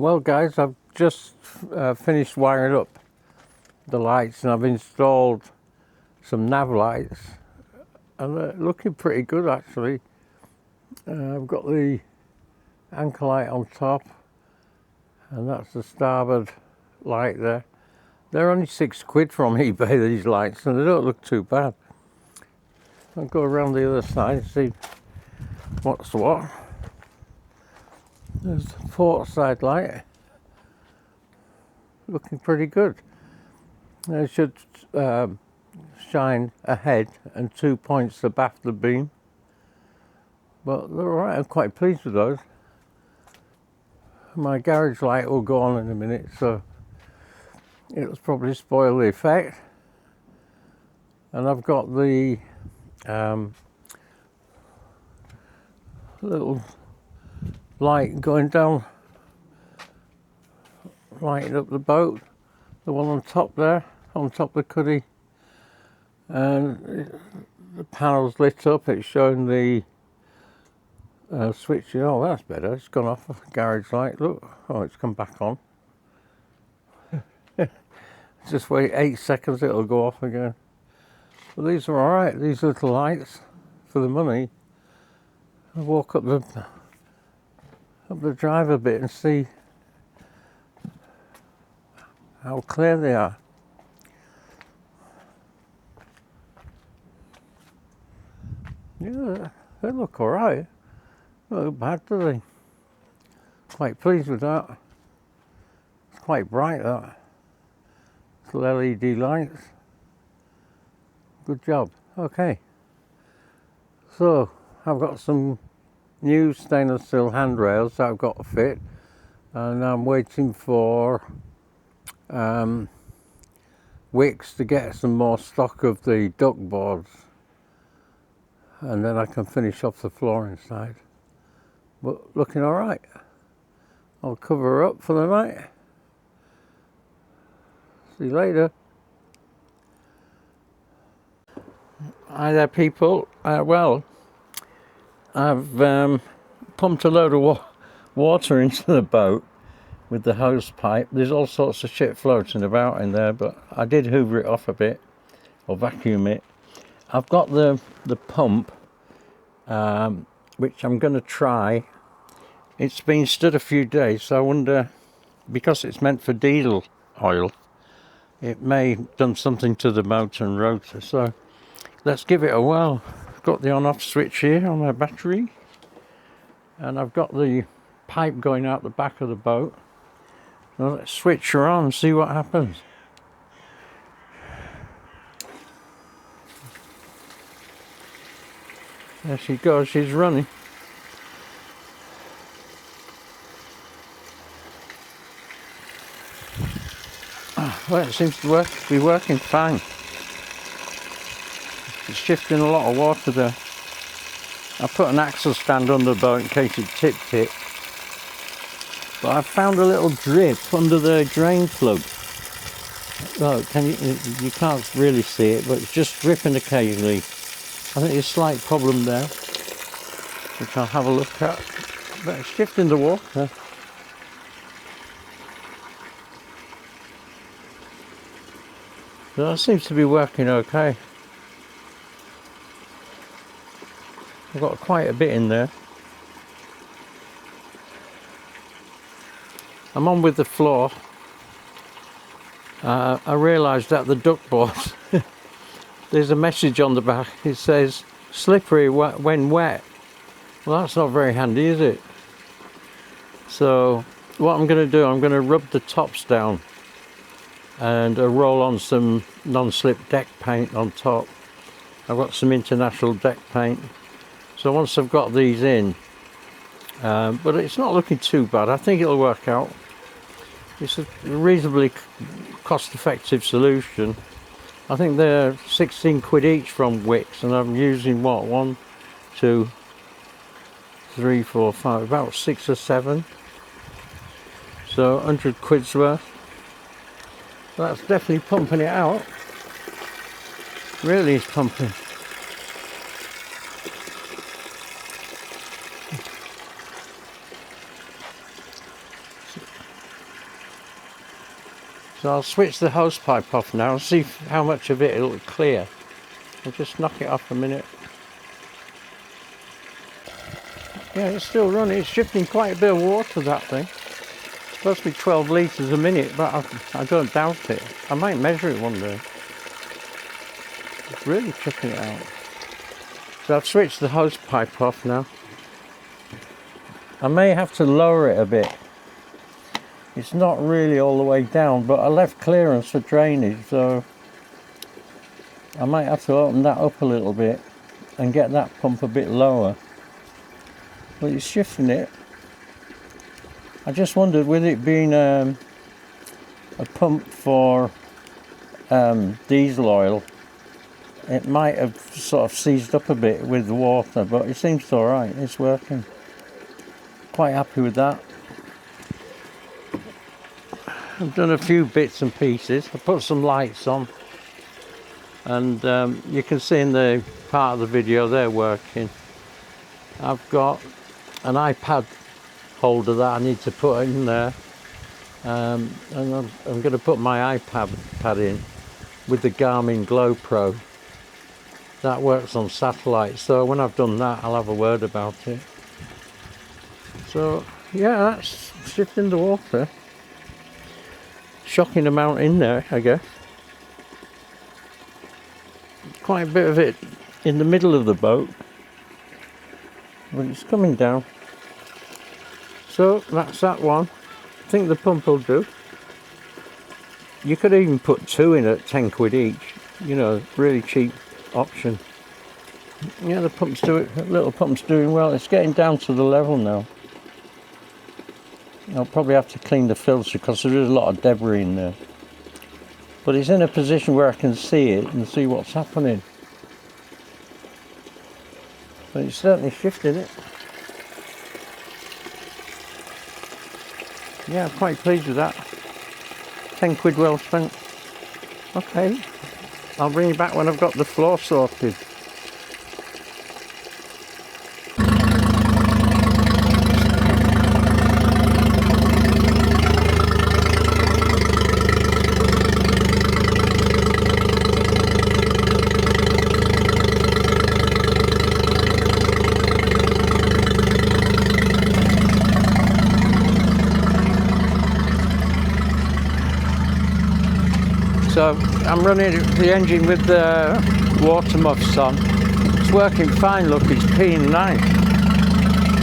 Well guys, I've just finished wiring up the lights and I've installed some nav lights and they're looking pretty good actually. I've got the anchor light on top and that's the starboard light there. They're only £6 from eBay, these lights, and they don't look too bad. I'll go around the other side and see what's what. There's the port side light, looking pretty good. It should shine ahead and 2 points abaft the beam, but they're alright. I'm quite pleased with those. My garage light will go on in a minute, so it'll probably spoil the effect. And I've got the little light going down, lighting up the boat, the one on top there, on top of the cuddy, and the panel's lit up. It's showing the switch. Oh, that's better. It's gone off. Garage light, look. Oh, it's come back on. Just wait 8 seconds, it'll go off again. But these are alright, these little lights, for the money. I'll walk up the drive a bit and see how clear they are. Yeah, they look alright. Not look bad, do they? Quite pleased with that. It's quite bright, that. Little LED lights. Good job. Okay. So, I've got some new stainless steel handrails that I've got to fit, and I'm waiting for Wickes to get some more stock of the duck boards, and then I can finish off the floor inside. But looking alright. I'll cover her up for the night. See you later. Hi there people. Well, I've pumped a load of water into the boat with the hose pipe. There's all sorts of shit floating about in there, but I did hoover it off a bit, or vacuum it. I've got the pump, which I'm going to try. It's been stood a few days, so I wonder, because it's meant for diesel oil, it may have done something to the motor and rotor, so let's give it a whirl. I've got the on-off switch here on my battery, and I've got the pipe going out the back of the boat. So let's switch her on and see what happens. There she goes, she's running. Well, it seems to be working fine. It's shifting a lot of water there. I put an axle stand on the boat in case it tipped it. But I found a little drip under the drain plug. Oh, you can't really see it, but it's just dripping occasionally. I think there's a slight problem there, which I'll have a look at. But it's shifting the water. So that seems to be working okay. I've got quite a bit in there. I'm on with the floor. I realised that the duck board, there's a message on the back. It says, slippery when wet. Well, that's not very handy, is it? So what I'm going to do, I'm going to rub the tops down and roll on some non-slip deck paint on top. I've got some international deck paint. So once I've got these in, but it's not looking too bad. I think it'll work out. It's a reasonably cost-effective solution. I think they're £16 each from Wickes, and I'm using what, 1, 2, 3, 4, 5, about 6 or 7. So £100 worth. That's definitely pumping it out. Really is pumping. So I'll switch the hose pipe off now and see how much of it it'll clear. I'll just knock it off a minute. Yeah, it's still running. It's shifting quite a bit of water, that thing. It's supposed to be 12 litres a minute, but I don't doubt it. I might measure it one day. It's really chucking it out. So I've switched the hose pipe off now. I may have to lower it a bit. It's not really all the way down, but I left clearance for drainage, so I might have to open that up a little bit and get that pump a bit lower. But it's shifting it. I just wondered, with it being a pump for diesel oil, it might have sort of seized up a bit with the water, but it seems alright, it's working. Quite happy with that. I've done a few bits and pieces. I put some lights on, and you can see in the part of the video they're working. I've got an iPad holder that I need to put in there, and I'm going to put my iPad in with the Garmin Glow Pro. That works on satellite, so when I've done that I'll have a word about it. So yeah, that's shifting the water. Shocking amount in there, I guess. Quite a bit of it in the middle of the boat, but it's coming down. So that's that one. I think the pump will do. You could even put two in at 10 quid each, you know, really cheap option. Yeah, the pump's doing, little pump's doing well. It's getting down to the level now. I'll probably have to clean the filter because there is a lot of debris in there. But it's in a position where I can see it and see what's happening. But it's certainly shifting it. Yeah, I'm quite pleased with that. 10 quid well spent. Okay, I'll bring you back when I've got the floor sorted. So I'm running the engine with the water muffs on. It's working fine, look, it's peeing nice.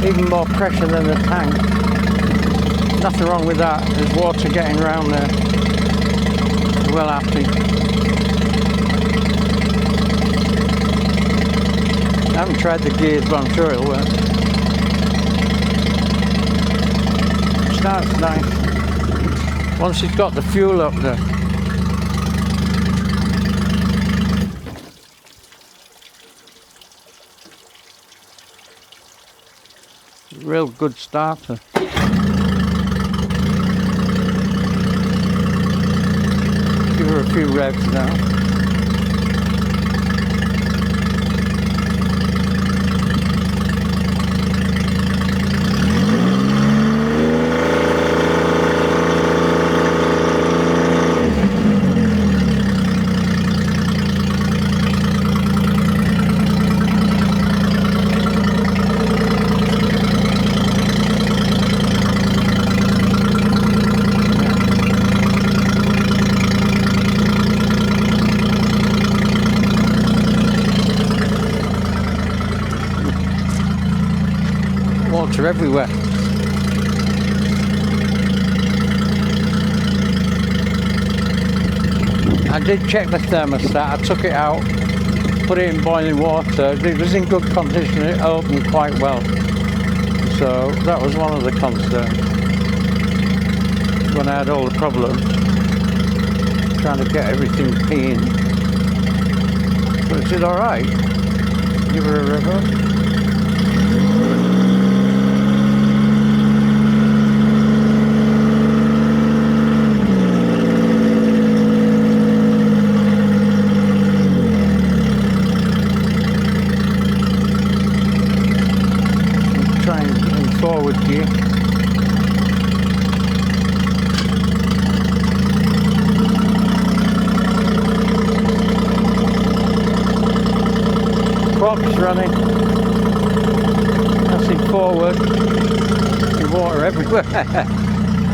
Even more pressure than the tank. Nothing wrong with that, there's water getting around there. Well happy. I haven't tried the gears, but I'm sure it'll work. Starts nice. Once it's got the fuel up there. Real good starter. Give her a few revs now. Water everywhere. I did check the thermostat, I took it out, put it in boiling water. It was in good condition, it opened quite well. So that was one of the concerns when I had all the problems trying to get everything peeing. But it did alright. Give her a rev up. Forward gear. props running. That's it forward. There's water everywhere.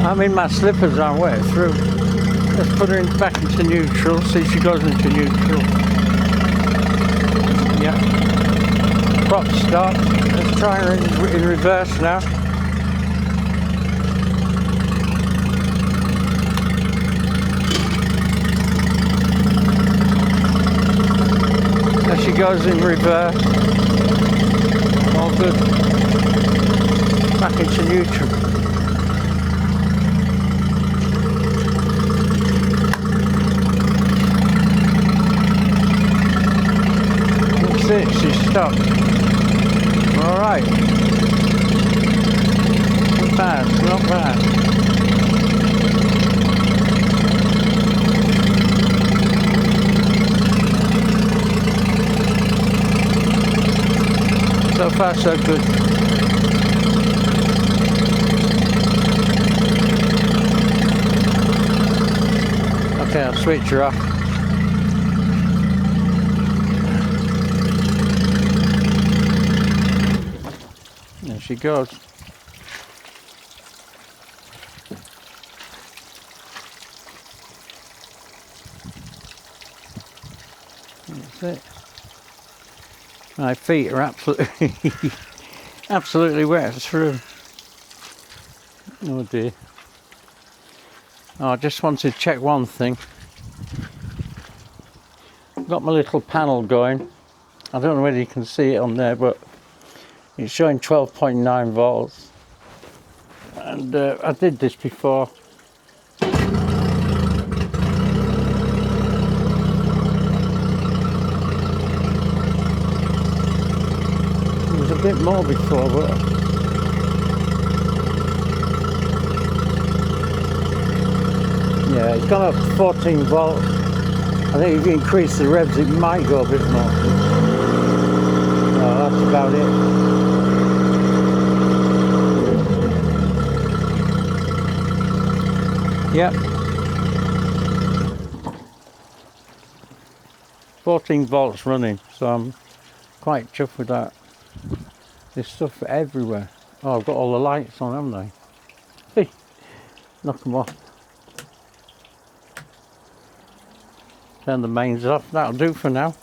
I'm in my slippers, I'm wet through. Let's put her back into neutral, see if she goes into neutral. Yeah. Prop stop. Let's try her in reverse now. There she goes in reverse. All good. Back into neutral. That's it, she's stopped. Alright. Not bad, not bad. So far so good. Okay, I'll switch her off. There she goes. That's it. My feet are absolutely absolutely wet through. Oh dear. Oh, I just wanted to check one thing. Got my little panel going. I don't know whether you can see it on there, but it's showing 12.9 volts. And I did this before. A bit more before, but yeah, it's gone up to 14 volts. I think if you increase the revs it might go a bit more. No, that's about it. Yep. 14 volts running, so I'm quite chuffed with that. There's stuff everywhere. Oh, I've got all the lights on, haven't I? Hey, knock them off. Turn the mains off. That'll do for now.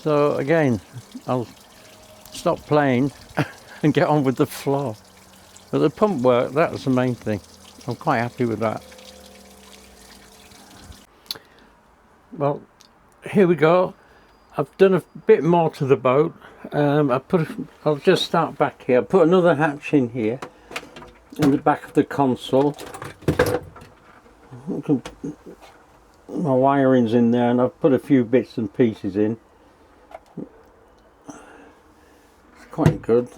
So again, I'll stop playing and get on with the floor. But the pump work, that's the main thing. I'm quite happy with that. Well, here we go. I've done a bit more to the boat. I'll just start back here. I put another hatch in here in the back of the console. My wiring's in there, and I've put a few bits and pieces in. It's quite good.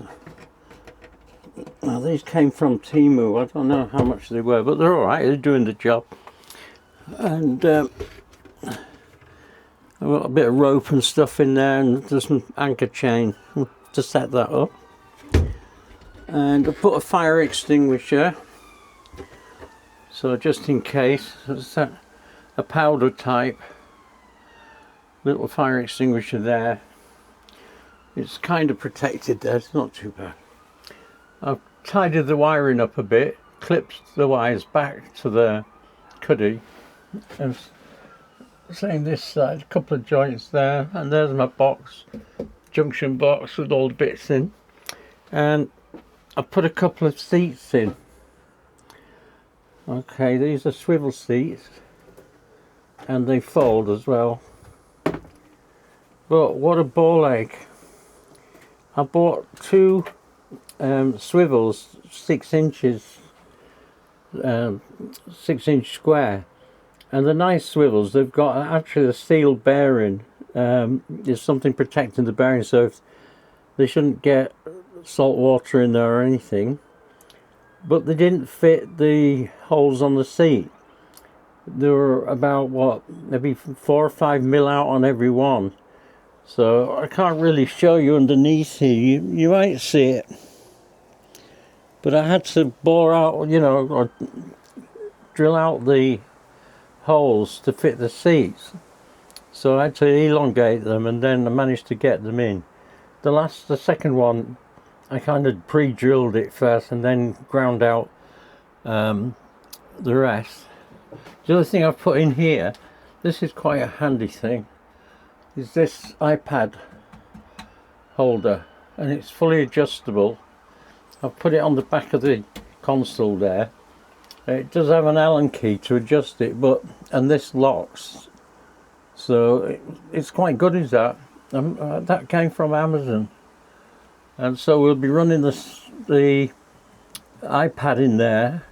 Now these came from Temu. I don't know how much they were, but they're alright, they're doing the job. And I've got a bit of rope and stuff in there, and there's some anchor chain to set that up. And I put a fire extinguisher, so just in case. It's a powder type little fire extinguisher there. It's kind of protected there, it's not too bad. I've tidied the wiring up a bit, clipped the wires back to the cuddy, and same this side, a couple of joints there, and there's my box, junction box with all the bits in. And I put a couple of seats in. Okay, these are swivel seats, and they fold as well. But what a ball ache. I bought two swivels, 6 inches, 6-inch square. And the nice swivels, they've got actually a steel bearing. There's something protecting the bearing, so if they shouldn't get salt water in there or anything. But they didn't fit the holes on the seat. They were about, what, maybe 4 or 5 mil out on every one. So I can't really show you underneath here. You might see it. But I had to bore out, you know, or drill out the holes to fit the seats. So I had to elongate them, and then I managed to get them in. The second one, I kind of pre-drilled it first and then ground out the rest. The other thing I've put in here, this is quite a handy thing, is this iPad holder, and it's fully adjustable. I've put it on the back of the console there. It does have an Allen key to adjust it, and this locks, so it's quite good as that. That came from Amazon, and so we'll be running the iPad in there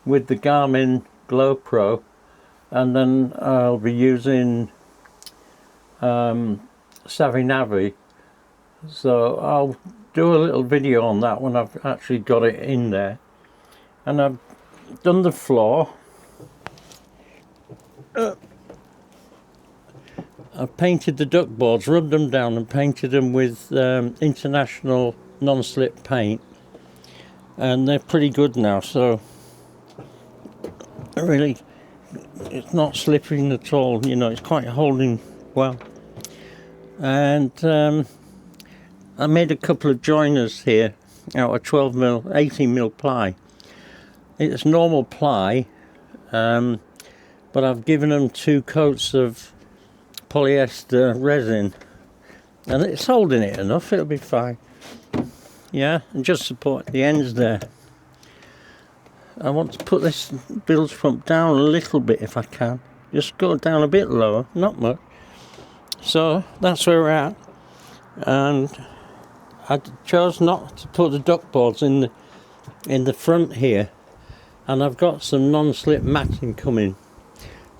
with the Garmin Glow Pro, and then I'll be using Savinavi. So I'll do a little video on that when I've actually got it in there. And I've done the floor. I've painted the duck boards, rubbed them down and painted them with International non-slip paint, and they're pretty good now, so really it's not slipping at all, you know, it's quite holding well. And I made a couple of joiners here out of 12mm, 18mm ply. It's normal ply, but I've given them 2 coats of polyester resin, and it's holding it enough, it'll be fine. Yeah, and just support the ends there. I want to put this bilge pump down a little bit if I can. Just go down a bit lower, not much. So that's where we're at. And I chose not to put the duck boards in the front here, and I've got some non-slip matting coming.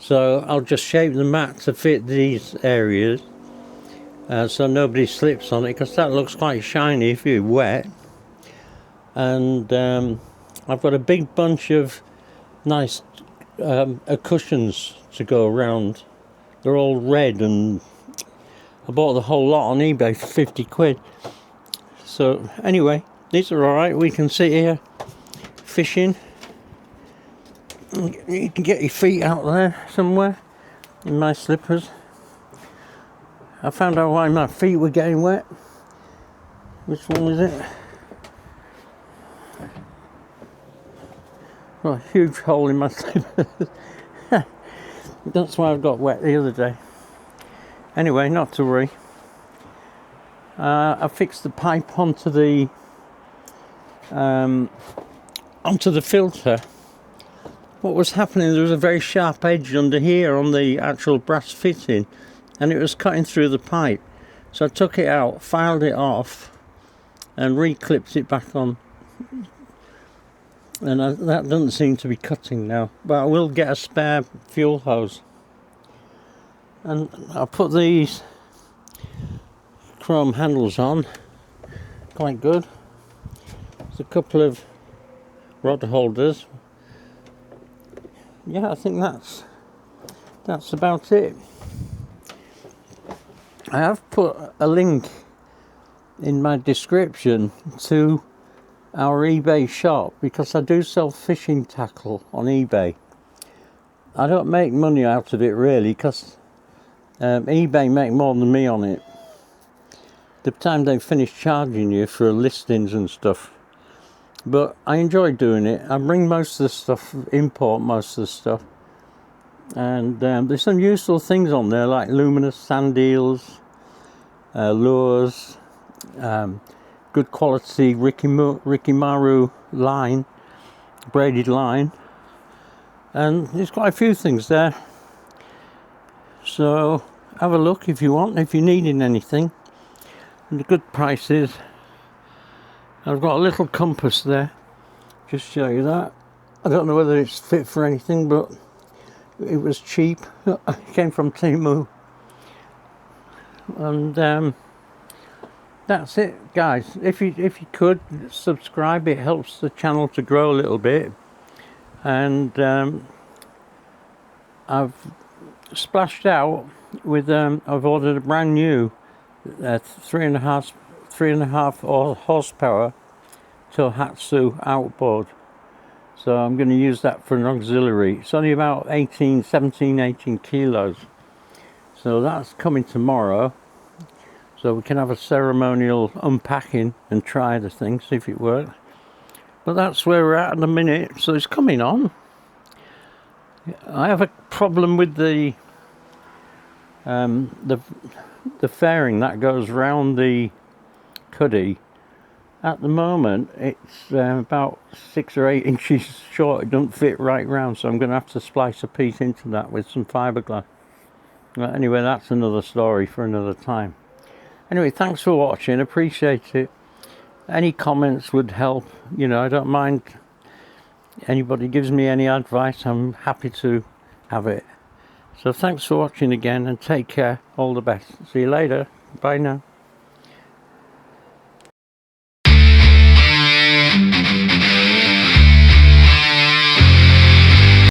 So I'll just shape the mat to fit these areas, so nobody slips on it, because that looks quite shiny if you're wet. And I've got a big bunch of nice cushions to go around. They're all red, and I bought the whole lot on eBay for 50 quid. So anyway, these are alright. We can sit here fishing. You can get your feet out there somewhere in my slippers. I found out why my feet were getting wet. Which one was it? Well, a huge hole in my slippers. That's why I got wet the other day. Anyway, not to worry. I fixed the pipe onto the filter. What was happening, there was a very sharp edge under here on the actual brass fitting, and it was cutting through the pipe. So I took it out, filed it off, and re-clipped it back on. And that doesn't seem to be cutting now, but I will get a spare fuel hose. And I'll put these chrome handles on, quite good. There's a couple of rod holders. Yeah, I think that's about it. I have put a link in my description to our eBay shop, because I do sell fishing tackle on eBay. I don't make money out of it really, because eBay make more than me on it. The time they finish charging you for listings and stuff. But I enjoy doing it. I bring most of the stuff, import most of the stuff. And there's some useful things on there, like luminous sand eels, lures, good quality Rikimaru line, braided line. And there's quite a few things there. So have a look if you want, if you're needing anything. And the good prices. I've got a little compass there, just show you that. I don't know whether it's fit for anything, but it was cheap. It came from Temu. And that's it, guys. If you could subscribe, it helps the channel to grow a little bit. And I've splashed out with I've ordered a brand new 3.5 horsepower Tohatsu outboard. So I'm going to use that for an auxiliary. It's only about 18 kilos. So So that's coming tomorrow. So we can have a ceremonial unpacking and try the thing, see if it works. But that's where we're at in a minute. So it's coming on. I have a problem with the fairing that goes round the cuddy. At the moment it's about 6 or 8 inches short. It doesn't fit right round, so I'm going to have to splice a piece into that with some fiberglass. Well, anyway, that's another story for another time. Anyway, thanks for watching, appreciate it. Any comments would help, you know, I don't mind. Anybody gives me any advice, I'm happy to have it. So thanks for watching again, and take care. All the best. See you later. Bye now.